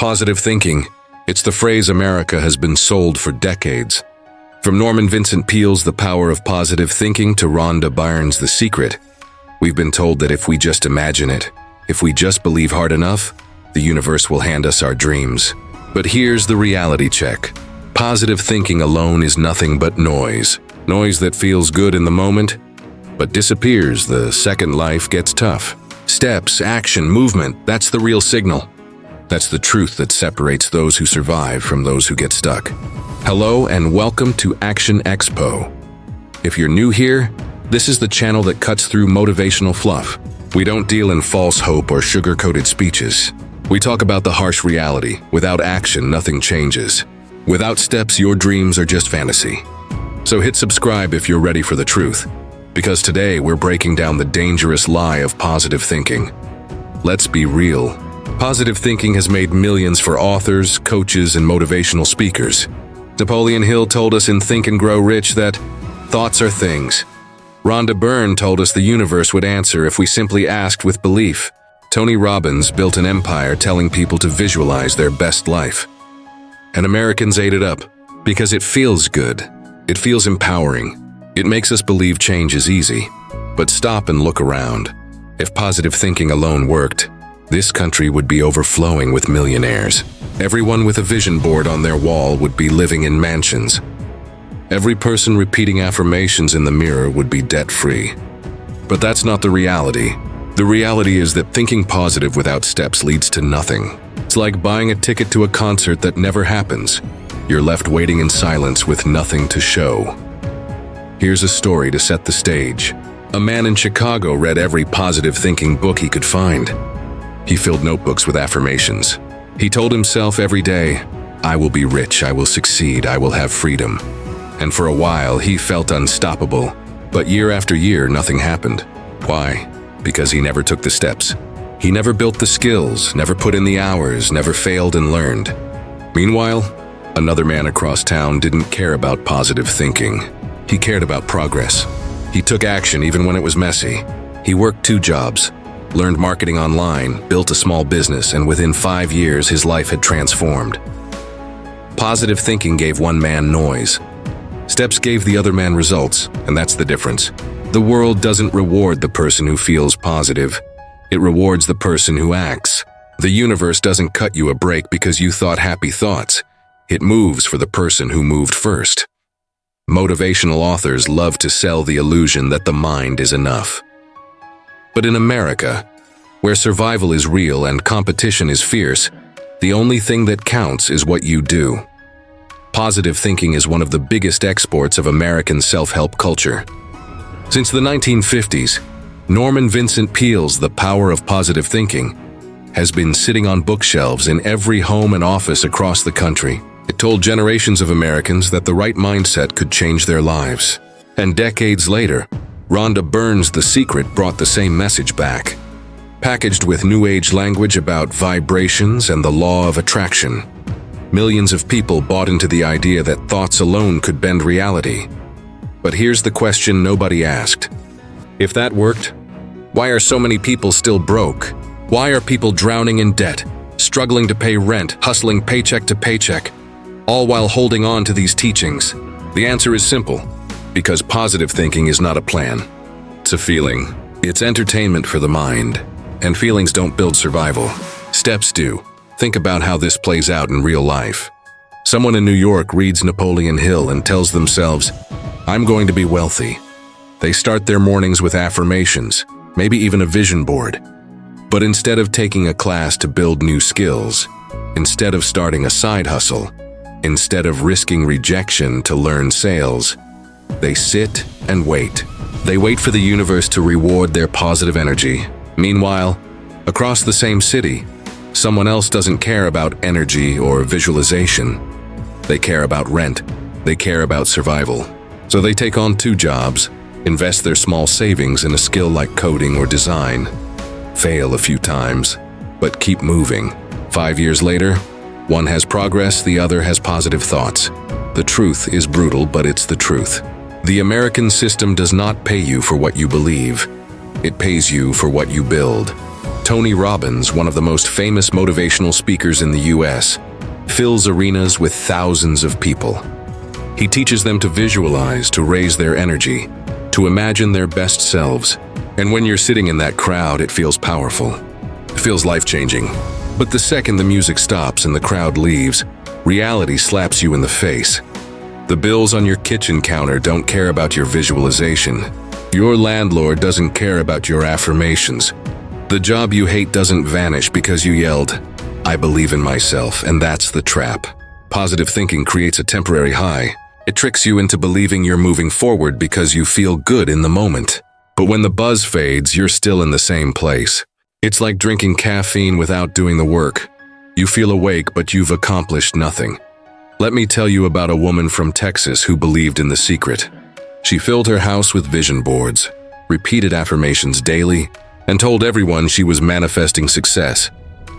Positive thinking. It's the phrase America has been sold for decades. From Norman Vincent Peale's The Power of Positive Thinking to Rhonda Byrne's The Secret, we've been told that if we just imagine it, if we just believe hard enough, the universe will hand us our dreams. But here's the reality check. Positive thinking alone is nothing but noise. Noise that feels good in the moment, but disappears the second life gets tough. Steps, action, movement, that's the real signal. That's the truth that separates those who survive from those who get stuck. Hello and welcome to Action Expo. If you're new here, this is the channel that cuts through motivational fluff. We don't deal in false hope or sugar-coated speeches. We talk about the harsh reality. Without action, nothing changes. Without steps, your dreams are just fantasy. So hit subscribe if you're ready for the truth, because today we're breaking down the dangerous lie of positive thinking. Let's be real. Positive thinking has made millions for authors, coaches, and motivational speakers. Napoleon Hill told us in Think and Grow Rich that thoughts are things. Rhonda Byrne told us the universe would answer if we simply asked with belief. Tony Robbins built an empire telling people to visualize their best life. And Americans ate it up because it feels good. It feels empowering. It makes us believe change is easy. But stop and look around. If positive thinking alone worked, this country would be overflowing with millionaires. Everyone with a vision board on their wall would be living in mansions. Every person repeating affirmations in the mirror would be debt-free. But that's not the reality. The reality is that thinking positive without steps leads to nothing. It's like buying a ticket to a concert that never happens. You're left waiting in silence with nothing to show. Here's a story to set the stage. A man in Chicago read every positive thinking book he could find. He filled notebooks with affirmations. He told himself every day, "I will be rich, I will succeed, I will have freedom." And for a while, he felt unstoppable. But year after year, nothing happened. Why? Because he never took the steps. He never built the skills, never put in the hours, never failed and learned. Meanwhile, another man across town didn't care about positive thinking. He cared about progress. He took action even when it was messy. He worked 2 jobs, learned marketing online, built a small business, and within 5 years, his life had transformed. Positive thinking gave one man noise. Steps gave the other man results, and that's the difference. The world doesn't reward the person who feels positive. It rewards the person who acts. The universe doesn't cut you a break because you thought happy thoughts. It moves for the person who moved first. Motivational authors love to sell the illusion that the mind is enough. But in America, where survival is real and competition is fierce, the only thing that counts is what you do. Positive thinking is one of the biggest exports of American self-help culture. Since the 1950s, Norman Vincent Peale's The Power of Positive Thinking has been sitting on bookshelves in every home and office across the country. It told generations of Americans that the right mindset could change their lives. And decades later, Rhonda Byrne's The Secret brought the same message back, packaged with new age language about vibrations and the law of attraction. Millions of people bought into the idea that thoughts alone could bend reality. But here's the question nobody asked. If that worked, why are so many people still broke? Why are people drowning in debt, struggling to pay rent, hustling paycheck to paycheck, all while holding on to these teachings? The answer is simple. Because positive thinking is not a plan. It's a feeling. It's entertainment for the mind. And feelings don't build survival. Steps do. Think about how this plays out in real life. Someone in New York reads Napoleon Hill and tells themselves, "I'm going to be wealthy." They start their mornings with affirmations, maybe even a vision board. But instead of taking a class to build new skills, instead of starting a side hustle, instead of risking rejection to learn sales, they sit and wait. They wait for the universe to reward their positive energy. Meanwhile, across the same city, someone else doesn't care about energy or visualization. They care about rent. They care about survival. So they take on 2 jobs, invest their small savings in a skill like coding or design, fail a few times, but keep moving. 5 years later, one has progress, the other has positive thoughts. The truth is brutal, but it's the truth. The American system does not pay you for what you believe. It pays you for what you build. Tony Robbins, one of the most famous motivational speakers in the US, fills arenas with thousands of people. He teaches them to visualize, to raise their energy, to imagine their best selves. And when you're sitting in that crowd, it feels powerful. It feels life-changing. But the second the music stops and the crowd leaves, reality slaps you in the face. The bills on your kitchen counter don't care about your visualization. Your landlord doesn't care about your affirmations. The job you hate doesn't vanish because you yelled, "I believe in myself," and that's the trap. Positive thinking creates a temporary high. It tricks you into believing you're moving forward because you feel good in the moment. But when the buzz fades, you're still in the same place. It's like drinking caffeine without doing the work. You feel awake, but you've accomplished nothing. Let me tell you about a woman from Texas who believed in the secret. She filled her house with vision boards, repeated affirmations daily, and told everyone she was manifesting success.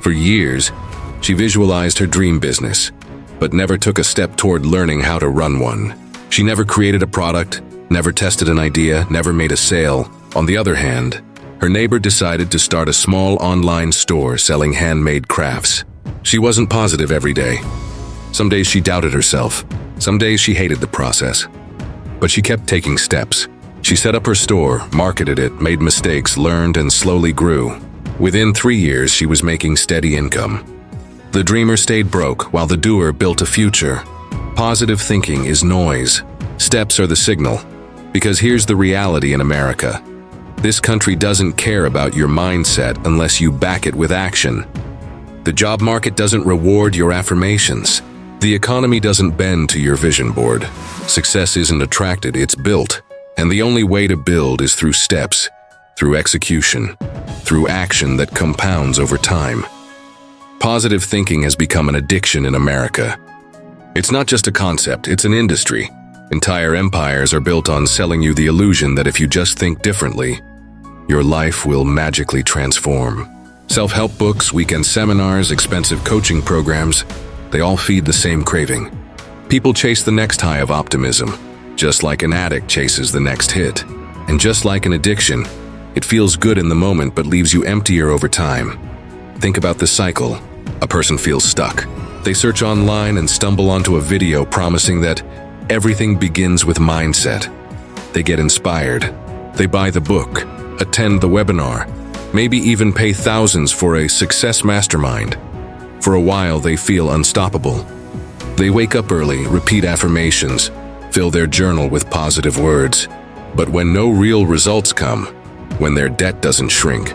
For years, she visualized her dream business, but never took a step toward learning how to run one. She never created a product, never tested an idea, never made a sale. On the other hand, her neighbor decided to start a small online store selling handmade crafts. She wasn't positive every day. Some days she doubted herself. Some days she hated the process. But she kept taking steps. She set up her store, marketed it, made mistakes, learned, and slowly grew. Within 3 years, she was making steady income. The dreamer stayed broke while the doer built a future. Positive thinking is noise. Steps are the signal. Because here's the reality in America. This country doesn't care about your mindset unless you back it with action. The job market doesn't reward your affirmations. The economy doesn't bend to your vision board. Success isn't attracted, it's built. And the only way to build is through steps, through execution, through action that compounds over time. Positive thinking has become an addiction in America. It's not just a concept, it's an industry. Entire empires are built on selling you the illusion that if you just think differently, your life will magically transform. Self-help books, weekend seminars, expensive coaching programs, they all feed the same craving. People chase the next high of optimism, just like an addict chases the next hit. And just like an addiction, it feels good in the moment but leaves you emptier over time. Think about this cycle. A person feels stuck. They search online and stumble onto a video promising that everything begins with mindset. They get inspired. They buy the book, attend the webinar, maybe even pay thousands for a success mastermind. For a while, they feel unstoppable. They wake up early, repeat affirmations, fill their journal with positive words. But when no real results come, when their debt doesn't shrink,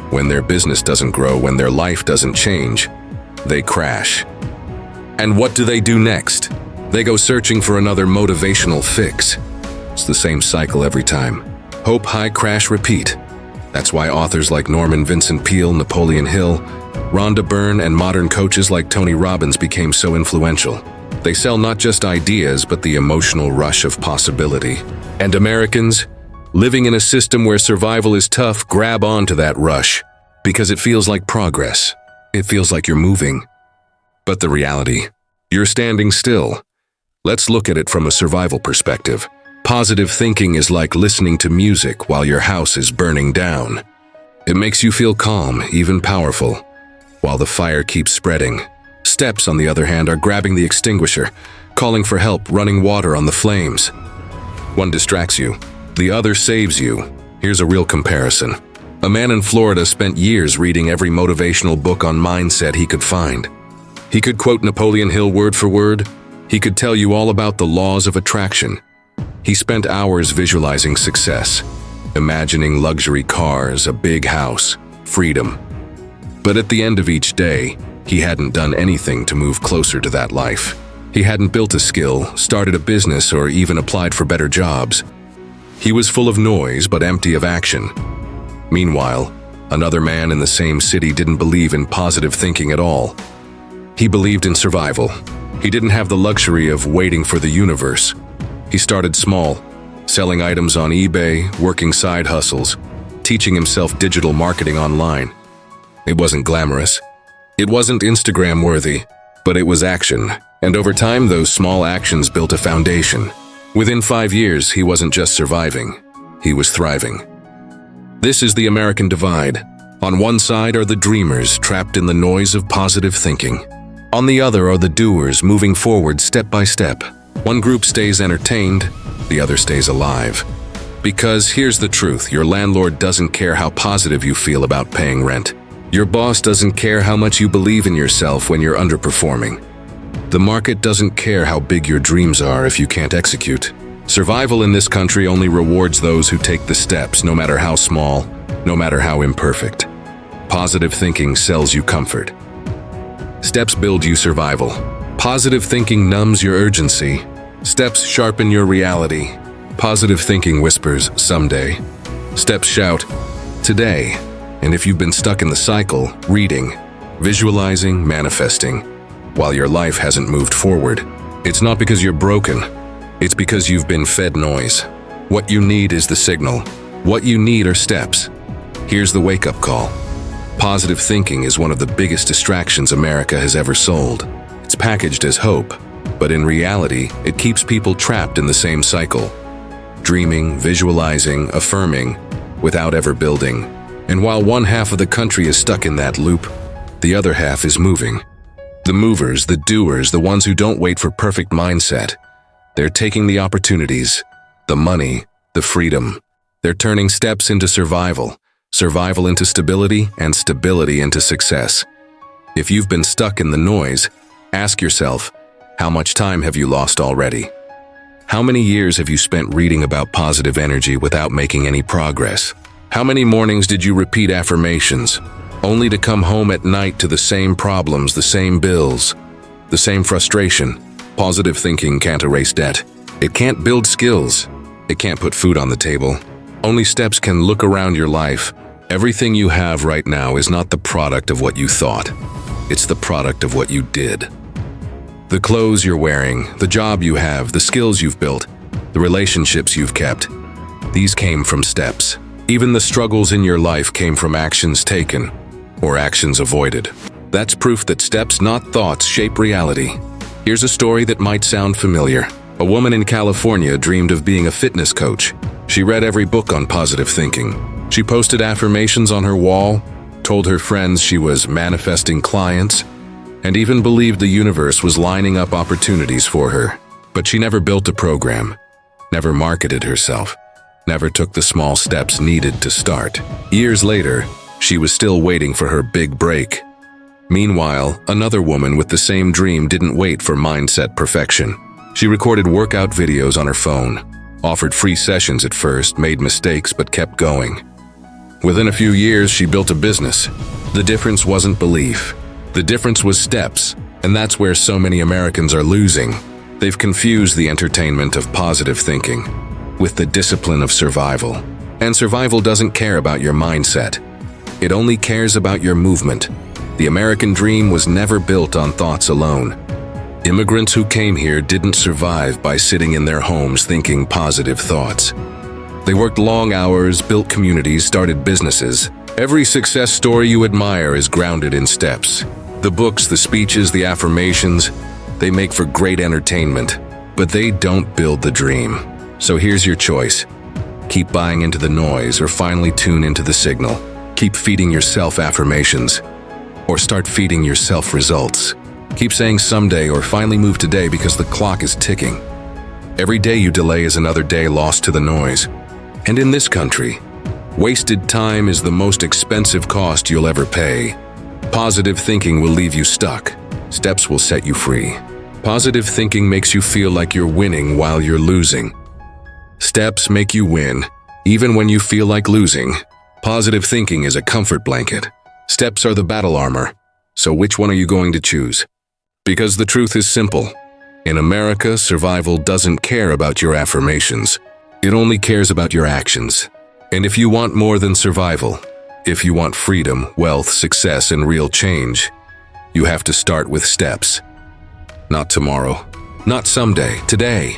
when their business doesn't grow, when their life doesn't change, they crash. And what do they do next? They go searching for another motivational fix. It's the same cycle every time. Hope, high, crash, repeat. That's why authors like Norman Vincent Peale, Napoleon Hill, Rhonda Byrne, and modern coaches like Tony Robbins became so influential. They sell not just ideas, but the emotional rush of possibility. And Americans, living in a system where survival is tough, grab onto that rush because it feels like progress. It feels like you're moving. But the reality, you're standing still. Let's look at it from a survival perspective. Positive thinking is like listening to music while your house is burning down. It makes you feel calm, even powerful, while the fire keeps spreading. Steps, on the other hand, are grabbing the extinguisher, calling for help, running water on the flames. One distracts you, the other saves you. Here's a real comparison. A man in Florida spent years reading every motivational book on mindset he could find. He could quote Napoleon Hill word for word. He could tell you all about the laws of attraction. He spent hours visualizing success, imagining luxury cars, a big house, freedom. But at the end of each day, he hadn't done anything to move closer to that life. He hadn't built a skill, started a business, or even applied for better jobs. He was full of noise but empty of action. Meanwhile, another man in the same city didn't believe in positive thinking at all. He believed in survival. He didn't have the luxury of waiting for the universe. He started small, selling items on eBay, working side hustles, teaching himself digital marketing online. It wasn't glamorous. It wasn't Instagram-worthy, but it was action. And over time, those small actions built a foundation. Within 5 years, he wasn't just surviving, he was thriving. This is the American divide. On one side are the dreamers trapped in the noise of positive thinking. On the other are the doers moving forward step by step. One group stays entertained, the other stays alive. Because here's the truth, your landlord doesn't care how positive you feel about paying rent. Your boss doesn't care how much you believe in yourself when you're underperforming. The market doesn't care how big your dreams are if you can't execute. Survival in this country only rewards those who take the steps, no matter how small, no matter how imperfect. Positive thinking sells you comfort. Steps build you survival. Positive thinking numbs your urgency. Steps sharpen your reality. Positive thinking whispers, someday. Steps shout, today. And if you've been stuck in the cycle, reading, visualizing, manifesting, while your life hasn't moved forward, it's not because you're broken. It's because you've been fed noise. What you need is the signal. What you need are steps. Here's the wake-up call. Positive thinking is one of the biggest distractions America has ever sold. It's packaged as hope, but in reality, it keeps people trapped in the same cycle. Dreaming, visualizing, affirming, without ever building. And while one half of the country is stuck in that loop, the other half is moving. The movers, the doers, the ones who don't wait for perfect mindset. They're taking the opportunities, the money, the freedom. They're turning steps into survival, survival into stability, and stability into success. If you've been stuck in the noise, ask yourself, how much time have you lost already? How many years have you spent reading about positive energy without making any progress? How many mornings did you repeat affirmations, only to come home at night to the same problems, the same bills, the same frustration? Positive thinking can't erase debt. It can't build skills. It can't put food on the table. Only steps can look around your life. Everything you have right now is not the product of what you thought. It's the product of what you did. The clothes you're wearing, the job you have, the skills you've built, the relationships you've kept, these came from steps. Even the struggles in your life came from actions taken or actions avoided. That's proof that steps, not thoughts, shape reality. Here's a story that might sound familiar. A woman in California dreamed of being a fitness coach. She read every book on positive thinking. She posted affirmations on her wall, told her friends she was manifesting clients, and even believed the universe was lining up opportunities for her. But she never built a program, never marketed herself, never took the small steps needed to start. Years later, she was still waiting for her big break. Meanwhile, another woman with the same dream didn't wait for mindset perfection. She recorded workout videos on her phone, offered free sessions at first, made mistakes, but kept going. Within a few years, she built a business. The difference wasn't belief. The difference was steps, and that's where so many Americans are losing. They've confused the entertainment of positive thinking with the discipline of survival. And survival doesn't care about your mindset. It only cares about your movement. The American dream was never built on thoughts alone. Immigrants who came here didn't survive by sitting in their homes thinking positive thoughts. They worked long hours, built communities, started businesses. Every success story you admire is grounded in steps. The books, the speeches, the affirmations, they make for great entertainment, but they don't build the dream. So here's your choice. Keep buying into the noise or finally tune into the signal. Keep feeding yourself affirmations or start feeding yourself results. Keep saying someday or finally move today because the clock is ticking. Every day you delay is another day lost to the noise. And in this country, wasted time is the most expensive cost you'll ever pay. Positive thinking will leave you stuck. Steps will set you free. Positive thinking makes you feel like you're winning while you're losing. Steps make you win, even when you feel like losing. Positive thinking is a comfort blanket. Steps are the battle armor. So which one are you going to choose? Because the truth is simple. In America, survival doesn't care about your affirmations. It only cares about your actions. And if you want more than survival, if you want freedom, wealth, success, and real change, you have to start with steps. Not tomorrow, not someday, today.